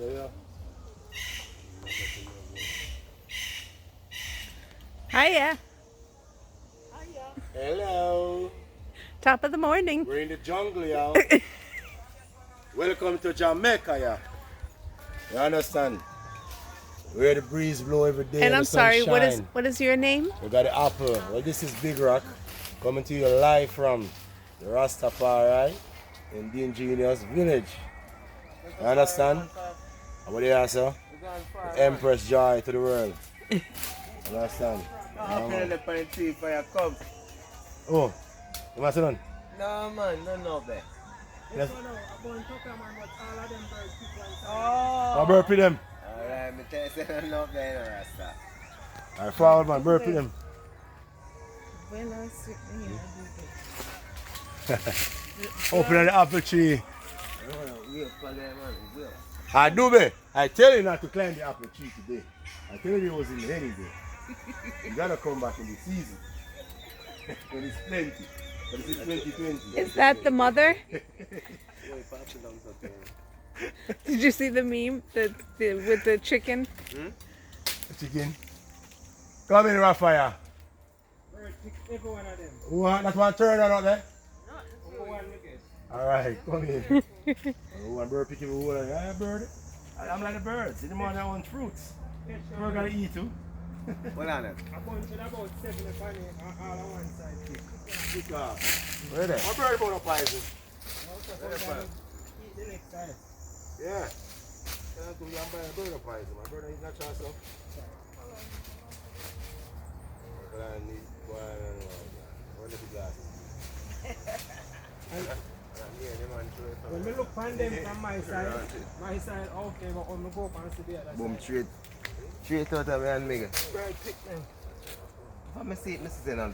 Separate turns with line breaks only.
Yeah.
Hiya.
Hello.
Top of the morning.
We're in the jungle, y'all. Welcome to Jamaica, yeah. You understand? Where the breeze blow every day
And
and
I'm
the sun
sorry,
shine.
what is your name?
We got the apple. Well, this is Big Rock. Coming to you live from the Rastafari in the Ingenious Village. You understand? What do you answer? The Empress Joy to the world. You understand? Oh, you must run.
No man, no there.
Yes.
Oh.
I'll burpee them.
Alright, me tell you say no there no Rasta.
Alright, forward man, burpee them. Open the apple tree. I do be. I tell you not to climb the apple tree today. I tell you it was in the any day. You gotta come back in the season. When it's plenty. But this is 2020.
Is that the mother? Did you see the meme with the chicken?
Chicken. Come in, Raphael.
Every one of them.
What? That one turn on out there?
Number one, look at.
Alright, come in. One bird picking the whole. Yeah, bird. I'm like the birds. In the morning I want fruits. Bird gotta eat too.
Hold on it.
I bunch about 7 if I need all on one side.
Where there? My bird about a poison.
Eat the next side.
Yeah. I'm buying a bird of poison. My bird is natural stuff. But I need one of the glasses.
When we look on them from my side okay, but when we go on to the other
Boom,
side.
straight out of me and nigga.
Bird pick them.
If I see it, I say no